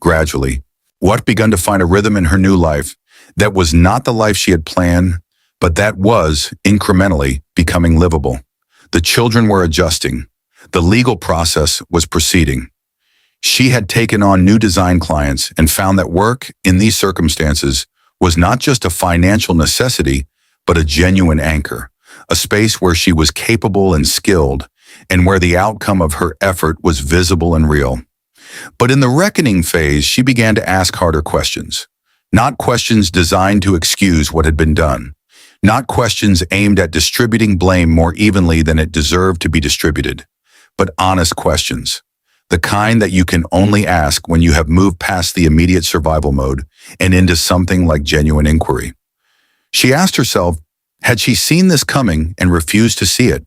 gradually. What begun to find a rhythm in her new life that was not the life she had planned, but that was incrementally becoming livable. The children were adjusting. The legal process was proceeding. She had taken on new design clients and found that work in these circumstances was not just a financial necessity, but a genuine anchor, a space where she was capable and skilled, and where the outcome of her effort was visible and real. But in the reckoning phase, she began to ask harder questions. Not questions designed to excuse what had been done. Not questions aimed at distributing blame more evenly than it deserved to be distributed, but honest questions. The kind that you can only ask when you have moved past the immediate survival mode and into something like genuine inquiry. She asked herself, had she seen this coming and refused to see it?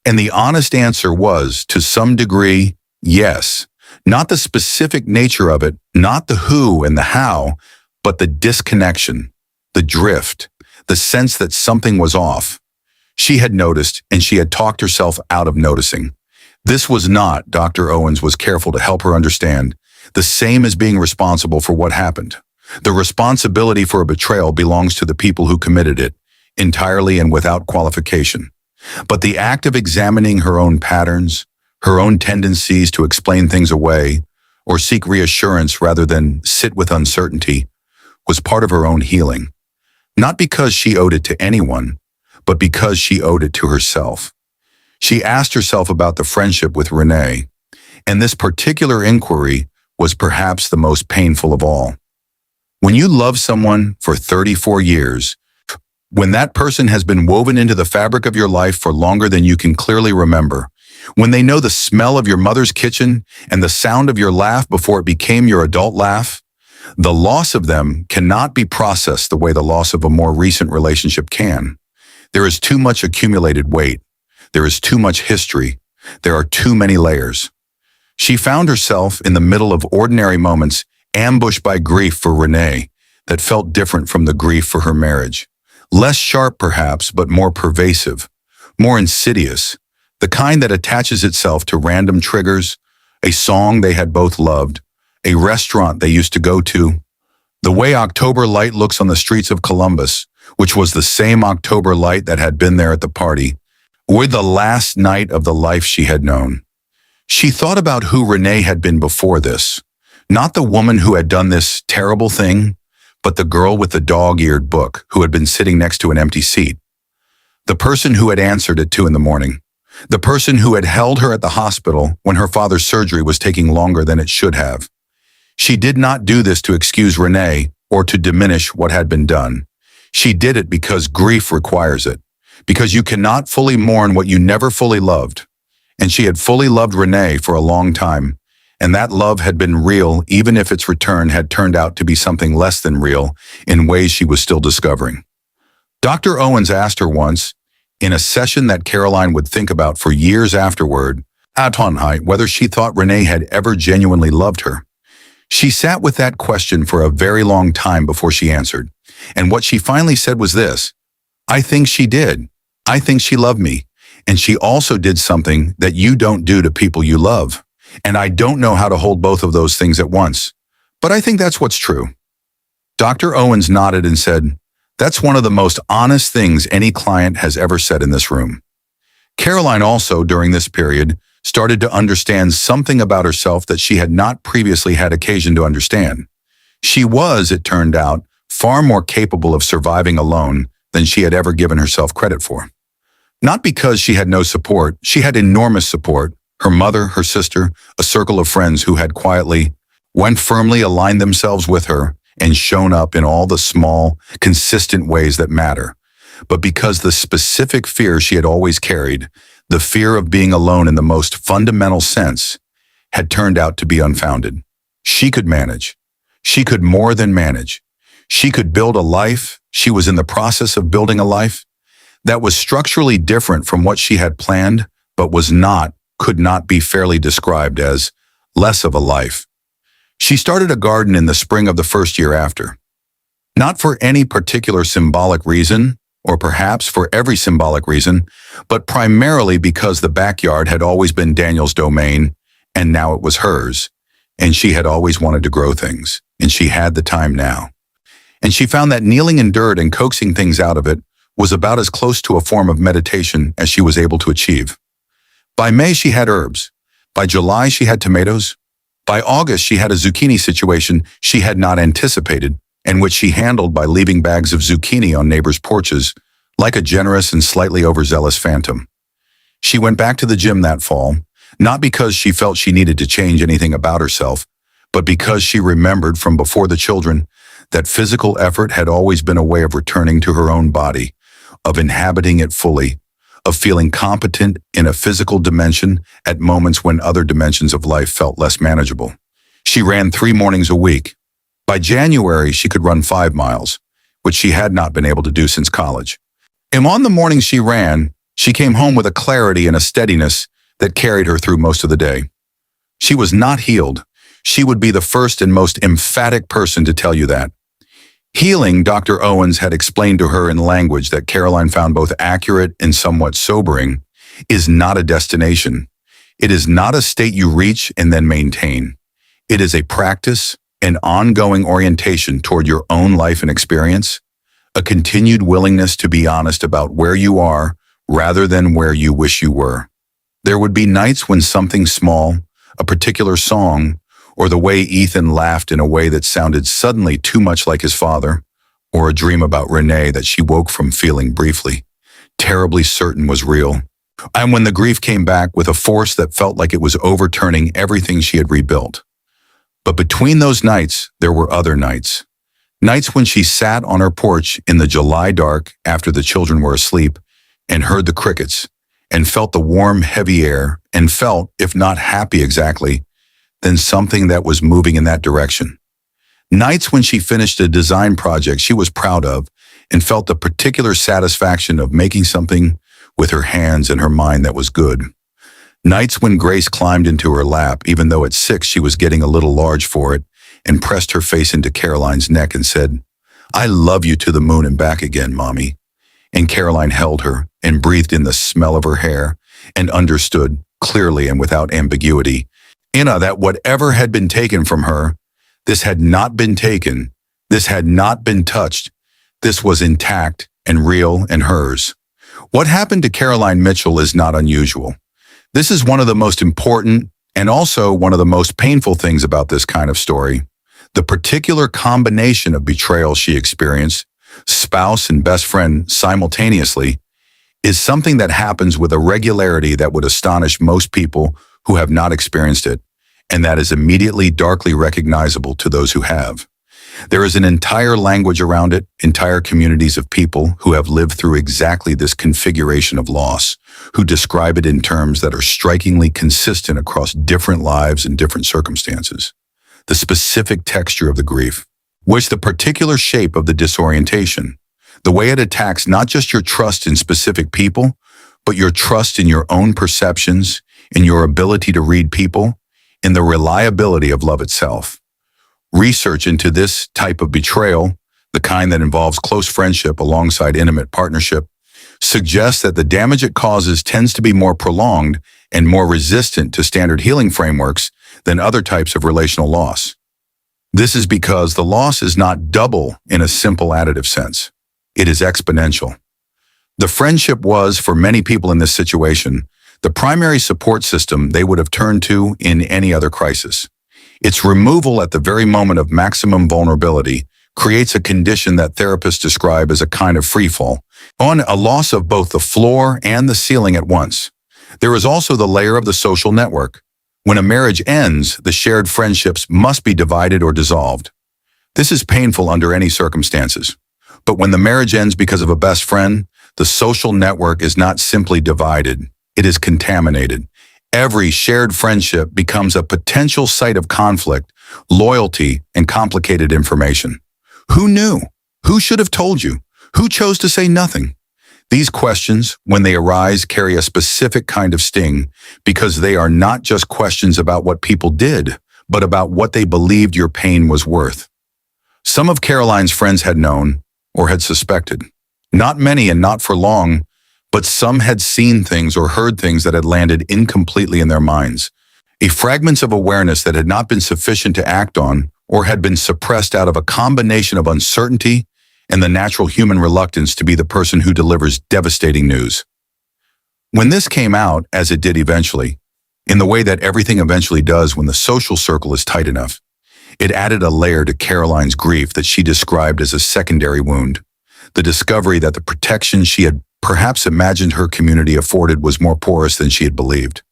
And the honest answer was, to some degree, yes. Not the specific nature of it, not the who and the how, but the disconnection, the drift, the sense that something was off. She had noticed, and she had talked herself out of noticing. This was not, Dr. Owens was careful to help her understand, the same as being responsible for what happened. The responsibility for a betrayal belongs to the people who committed it, entirely and without qualification. But the act of examining her own patterns, her own tendencies to explain things away, or seek reassurance rather than sit with uncertainty, was part of her own healing. Not because she owed it to anyone, but because she owed it to herself. She asked herself about the friendship with Renee, and this particular inquiry was perhaps the most painful of all. When you love someone for 34 years, when that person has been woven into the fabric of your life for longer than you can clearly remember, when they know the smell of your mother's kitchen and the sound of your laugh before it became your adult laugh, the loss of them cannot be processed the way the loss of a more recent relationship can. There is too much accumulated weight. There is too much history. There are too many layers. She found herself in the middle of ordinary moments, ambushed by grief for Renee that felt different from the grief for her marriage. Less sharp perhaps, but more pervasive, more insidious, the kind that attaches itself to random triggers, a song they had both loved, a restaurant they used to go to, the way October light looks on the streets of Columbus, which was the same October light that had been there at the party, or the last night of the life she had known. She thought about who Renee had been before this, not the woman who had done this terrible thing, but the girl with the dog-eared book who had been sitting next to an empty seat, the person who had answered at 2 a.m, the person who had held her at the hospital when her father's surgery was taking longer than it should have. She did not do this to excuse Renee or to diminish what had been done. She did it because grief requires it, because you cannot fully mourn what you never fully loved. And she had fully loved Renee for a long time, and that love had been real even if its return had turned out to be something less than real in ways she was still discovering. Dr. Owens asked her once, in a session that Caroline would think about for years afterward, whether she thought Renee had ever genuinely loved her. She sat with that question for a very long time before she answered, and what she finally said was this: I think she did. I think she loved me, and she also did something that you don't do to people you love. And I don't know how to hold both of those things at once, but I think that's what's true. Dr. Owens nodded and said, that's one of the most honest things any client has ever said in this room. Caroline also, during this period, started to understand something about herself that she had not previously had occasion to understand. She was, it turned out, far more capable of surviving alone than she had ever given herself credit for. Not because she had no support, she had enormous support. Her mother, her sister, a circle of friends who had quietly, when firmly aligned themselves with her and shown up in all the small, consistent ways that matter. But because the specific fear she had always carried, the fear of being alone in the most fundamental sense, had turned out to be unfounded. She could manage. She could more than manage. She could build a life. She was in the process of building a life that was structurally different from what she had planned, but could not be fairly described as less of a life. She started a garden in the spring of the first year after. Not for any particular symbolic reason, or perhaps for every symbolic reason, but primarily because the backyard had always been Daniel's domain, and now it was hers. and she had always wanted to grow things, and she had the time now. And she found that kneeling in dirt and coaxing things out of it was about as close to a form of meditation as she was able to achieve. By May, she had herbs. By July, she had tomatoes. By August, she had a zucchini situation she had not anticipated, and which she handled by leaving bags of zucchini on neighbors' porches, like a generous and slightly overzealous phantom. She went back to the gym that fall, not because she felt she needed to change anything about herself, but because she remembered from before the children that physical effort had always been a way of returning to her own body, of inhabiting it fully, of feeling competent in a physical dimension at moments when other dimensions of life felt less manageable. She ran 3 mornings a week. By January, she could run 5 miles, which she had not been able to do since college. And on the mornings she ran, she came home with a clarity and a steadiness that carried her through most of the day. She was not healed. She would be the first and most emphatic person to tell you that. Healing, Dr. Owens had explained to her in language that Caroline found both accurate and somewhat sobering, is not a destination. It is not a state you reach and then maintain. It is a practice, an ongoing orientation toward your own life and experience, a continued willingness to be honest about where you are rather than where you wish you were. There would be nights when something small, a particular song, or the way Ethan laughed in a way that sounded suddenly too much like his father, or a dream about Renee that she woke from feeling briefly, terribly certain was real. And when the grief came back with a force that felt like it was overturning everything she had rebuilt. But between those nights, there were other nights. Nights when she sat on her porch in the July dark after the children were asleep and heard the crickets and felt the warm, heavy air and felt, if not happy exactly, then something that was moving in that direction. Nights when she finished a design project she was proud of and felt the particular satisfaction of making something with her hands and her mind that was good. Nights when Grace climbed into her lap, even though at 6 she was getting a little large for it, and pressed her face into Caroline's neck and said, "I love you to the moon and back again, Mommy." And Caroline held her and breathed in the smell of her hair and understood, clearly and without ambiguity, that whatever had been taken from her, this had not been taken, this had not been touched, this was intact and real and hers. What happened to Caroline Mitchell is not unusual. This is one of the most important and also one of the most painful things about this kind of story. The particular combination of betrayal she experienced, spouse and best friend simultaneously, is something that happens with a regularity that would astonish most people who have not experienced it, and that is immediately darkly recognizable to those who have. There is an entire language around it, entire communities of people who have lived through exactly this configuration of loss, who describe it in terms that are strikingly consistent across different lives and different circumstances. The specific texture of the grief, which the particular shape of the disorientation, the way it attacks not just your trust in specific people, but your trust in your own perceptions, in your ability to read people, in the reliability of love itself. Research into this type of betrayal, the kind that involves close friendship alongside intimate partnership, suggests that the damage it causes tends to be more prolonged and more resistant to standard healing frameworks than other types of relational loss. This is because the loss is not double in a simple additive sense. It is exponential. The friendship was, for many people in this situation, the primary support system they would have turned to in any other crisis. Its removal at the very moment of maximum vulnerability creates a condition that therapists describe as a kind of freefall, on a loss of both the floor and the ceiling at once. There is also the layer of the social network. When a marriage ends, the shared friendships must be divided or dissolved. This is painful under any circumstances. But when the marriage ends because of a best friend, the social network is not simply divided, it is contaminated. Every shared friendship becomes a potential site of conflict, loyalty, and complicated information. Who knew? Who should have told you? Who chose to say nothing? These questions, when they arise, carry a specific kind of sting because they are not just questions about what people did, but about what they believed your pain was worth. Some of Caroline's friends had known or had suspected. Not many and not for long, but some had seen things or heard things that had landed incompletely in their minds. a fragments of awareness that had not been sufficient to act on or had been suppressed out of a combination of uncertainty and the natural human reluctance to be the person who delivers devastating news. When this came out, as it did eventually, in the way that everything eventually does when the social circle is tight enough, it added a layer to Caroline's grief that she described as a secondary wound. The discovery that the protection she had perhaps imagined her community afforded was more porous than she had believed.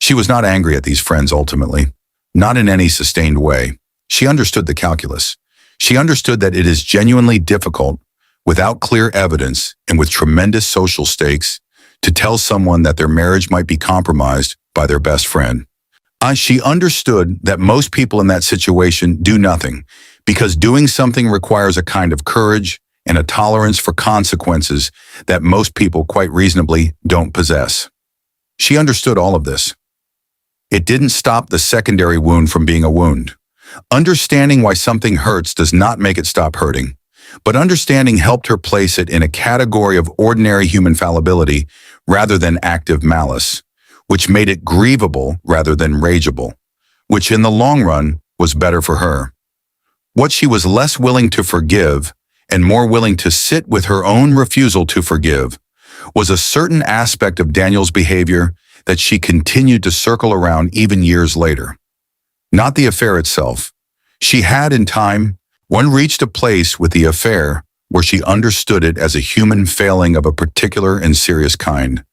She was not angry at these friends ultimately, not in any sustained way. She understood the calculus. She understood that it is genuinely difficult, without clear evidence and with tremendous social stakes, to tell someone that their marriage might be compromised by their best friend. She understood that most people in that situation do nothing, because doing something requires a kind of courage and a tolerance for consequences that most people quite reasonably don't possess. She understood all of this. It didn't stop the secondary wound from being a wound. Understanding why something hurts does not make it stop hurting, but understanding helped her place it in a category of ordinary human fallibility rather than active malice, which made it grievable rather than rageable, which in the long run was better for her. What she was less willing to forgive and more willing to sit with her own refusal to forgive was a certain aspect of Daniel's behavior that she continued to circle around even years later. Not the affair itself. She had, in time, reached a place with the affair where she understood it as a human failing of a particular and serious kind.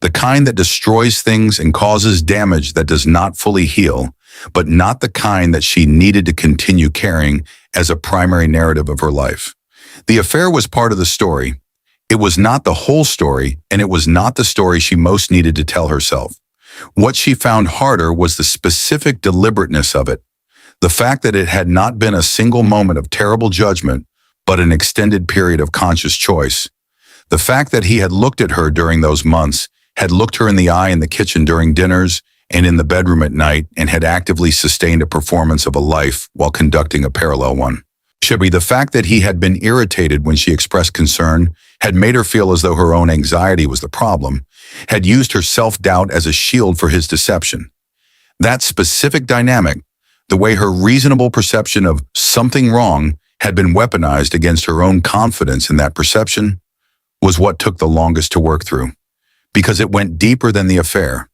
The kind that destroys things and causes damage that does not fully heal, but not the kind that she needed to continue carrying as a primary narrative of her life. The affair was part of the story. It was not the whole story, and it was not the story she most needed to tell herself. What she found harder was the specific deliberateness of it, the fact that it had not been a single moment of terrible judgment, but an extended period of conscious choice. The fact that he had looked at her during those months, had looked her in the eye in the kitchen during dinners and in the bedroom at night, and had actively sustained a performance of a life while conducting a parallel one. The fact that he had been irritated when she expressed concern, had made her feel as though her own anxiety was the problem, had used her self-doubt as a shield for his deception. That specific dynamic, the way her reasonable perception of something wrong had been weaponized against her own confidence in that perception, was what took the longest to work through, because it went deeper than the affair.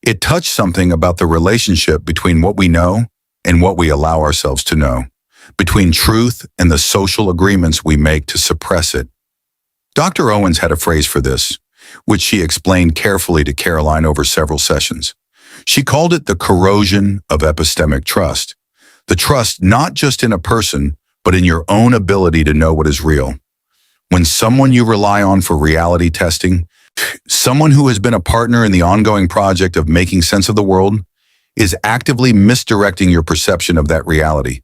It touched something about the relationship between what we know and what we allow ourselves to know, between truth and the social agreements we make to suppress it. Dr. Owens had a phrase for this, which she explained carefully to Caroline over several sessions. She called it the corrosion of epistemic trust. The trust not just in a person, but in your own ability to know what is real. When someone you rely on for reality testing, someone who has been a partner in the ongoing project of making sense of the world, is actively misdirecting your perception of that reality,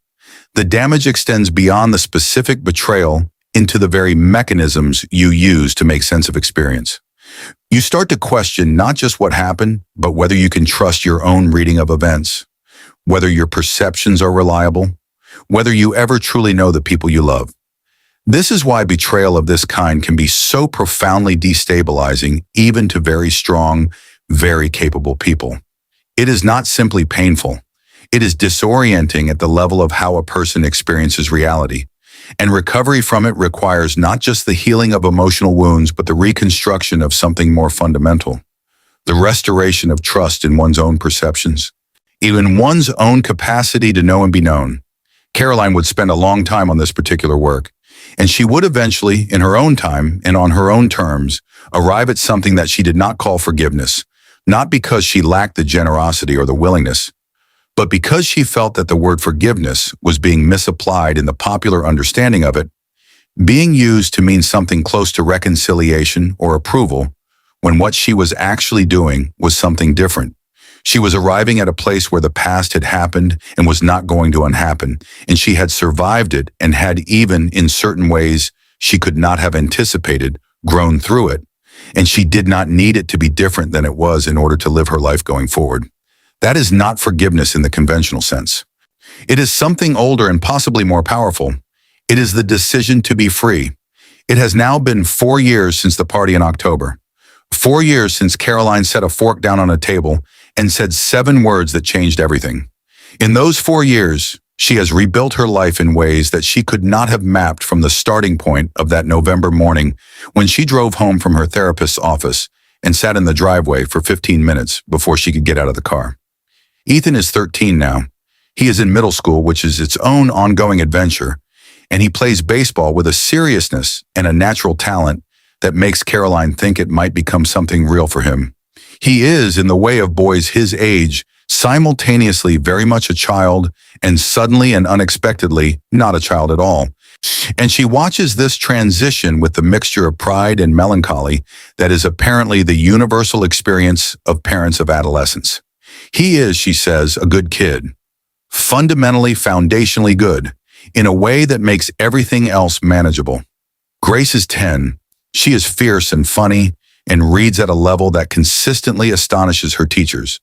the damage extends beyond the specific betrayal into the very mechanisms you use to make sense of experience. You start to question not just what happened, but whether you can trust your own reading of events, whether your perceptions are reliable, whether you ever truly know the people you love. This is why betrayal of this kind can be so profoundly destabilizing, even to very strong, very capable people. It is not simply painful. It is disorienting at the level of how a person experiences reality. And recovery from it requires not just the healing of emotional wounds, but the reconstruction of something more fundamental, the restoration of trust in one's own perceptions, even one's own capacity to know and be known. Caroline would spend a long time on this particular work, and she would eventually, in her own time and on her own terms, arrive at something that she did not call forgiveness, not because she lacked the generosity or the willingness, but because she felt that the word forgiveness was being misapplied in the popular understanding of it, being used to mean something close to reconciliation or approval, when what she was actually doing was something different. She was arriving at a place where the past had happened and was not going to unhappen, and she had survived it and had, even in certain ways she could not have anticipated, grown through it, and she did not need it to be different than it was in order to live her life going forward. That is not forgiveness in the conventional sense. It is something older and possibly more powerful. It is the decision to be free. It has now been 4 years since the party in October. 4 years since Caroline set a fork down on a table and said 7 words that changed everything. In those 4 years, she has rebuilt her life in ways that she could not have mapped from the starting point of that November morning when she drove home from her therapist's office and sat in the driveway for 15 minutes before she could get out of the car. Ethan is 13 now. He is in middle school, which is its own ongoing adventure, and he plays baseball with a seriousness and a natural talent that makes Caroline think it might become something real for him. He is, in the way of boys his age, simultaneously very much a child and suddenly and unexpectedly not a child at all. And she watches this transition with the mixture of pride and melancholy that is apparently the universal experience of parents of adolescence. He is, she says, a good kid, fundamentally, foundationally good, in a way that makes everything else manageable. Grace is 10. She is fierce and funny and reads at a level that consistently astonishes her teachers.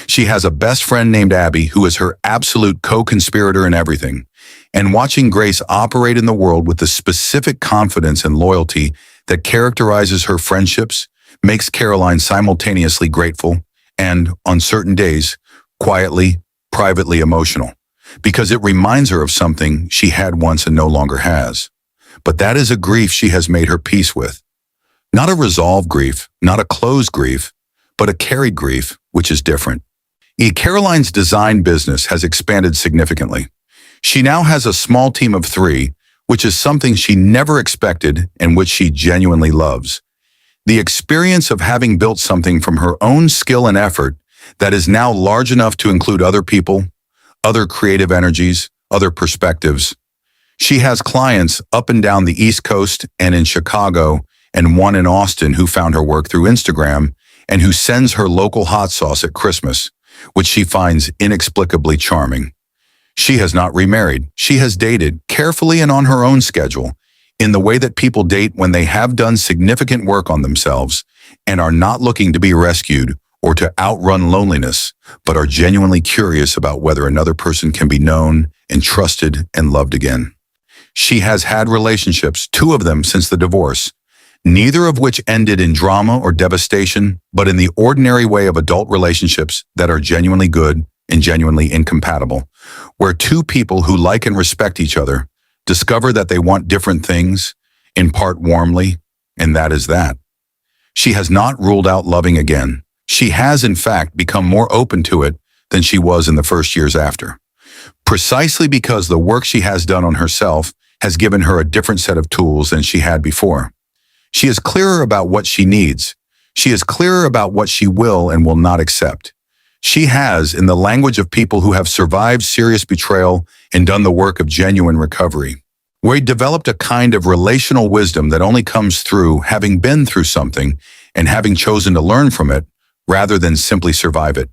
She has a best friend named Abby who is her absolute co-conspirator in everything. And watching Grace operate in the world with the specific confidence and loyalty that characterizes her friendships makes Caroline simultaneously grateful and, on certain days, quietly, privately emotional, because it reminds her of something she had once and no longer has. But that is a grief she has made her peace with. Not a resolved grief, not a closed grief, but a carried grief, which is different. Caroline's design business has expanded significantly. She now has a small team of 3, which is something she never expected and which she genuinely loves. The experience of having built something from her own skill and effort that is now large enough to include other people, other creative energies, other perspectives. She has clients up and down the East Coast and in Chicago, and one in Austin who found her work through Instagram and who sends her local hot sauce at Christmas, which she finds inexplicably charming. She has not remarried. She has dated, carefully and on her own schedule, in the way that people date when they have done significant work on themselves and are not looking to be rescued or to outrun loneliness, but are genuinely curious about whether another person can be known and trusted and loved again. She has had relationships, 2 of them since the divorce, neither of which ended in drama or devastation, but in the ordinary way of adult relationships that are genuinely good and genuinely incompatible, where 2 people who like and respect each other discover that they want different things, in part warmly, and that is that. She has not ruled out loving again. She has, in fact, become more open to it than she was in the first years after, precisely because the work she has done on herself has given her a different set of tools than she had before. She is clearer about what she needs. She is clearer about what she will and will not accept. She has, in the language of people who have survived serious betrayal and done the work of genuine recovery, where he developed a kind of relational wisdom that only comes through having been through something and having chosen to learn from it rather than simply survive it.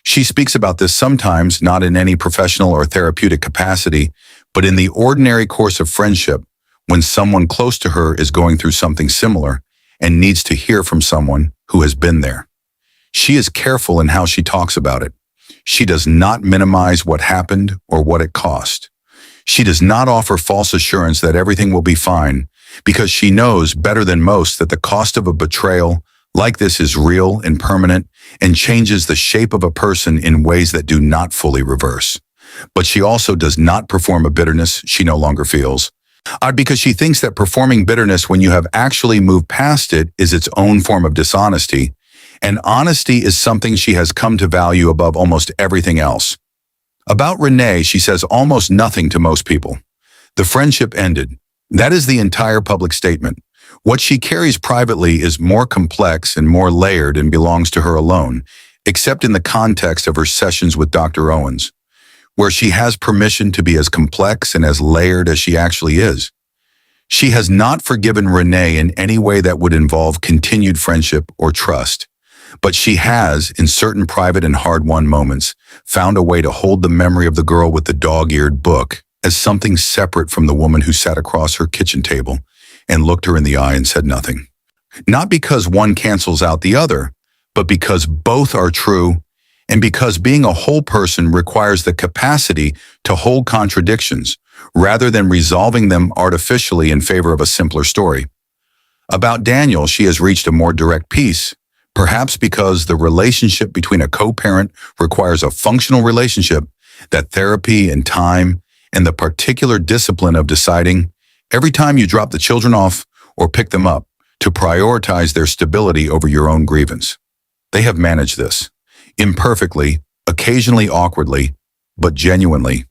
She speaks about this sometimes not in any professional or therapeutic capacity, but in the ordinary course of friendship, when someone close to her is going through something similar and needs to hear from someone who has been there. She is careful in how she talks about it. She does not minimize what happened or what it cost. She does not offer false assurance that everything will be fine, because she knows better than most that the cost of a betrayal like this is real and permanent and changes the shape of a person in ways that do not fully reverse. But she also does not perform a bitterness she no longer feels. Because she thinks that performing bitterness when you have actually moved past it is its own form of dishonesty, and honesty is something she has come to value above almost everything else. About Renee, she says almost nothing to most people. The friendship ended. That is the entire public statement. What she carries privately is more complex and more layered and belongs to her alone, except in the context of her sessions with Dr. Owens, where she has permission to be as complex and as layered as she actually is. She has not forgiven Renee in any way that would involve continued friendship or trust, but she has, in certain private and hard-won moments, found a way to hold the memory of the girl with the dog-eared book as something separate from the woman who sat across her kitchen table and looked her in the eye and said nothing. Not because one cancels out the other, but because both are true, and because being a whole person requires the capacity to hold contradictions, rather than resolving them artificially in favor of a simpler story. About Daniel, she has reached a more direct peace, Perhaps because the relationship between a co-parent requires a functional relationship, that therapy and time and the particular discipline of deciding every time you drop the children off or pick them up to prioritize their stability over your own grievance. They have managed this, imperfectly, occasionally awkwardly, but genuinely.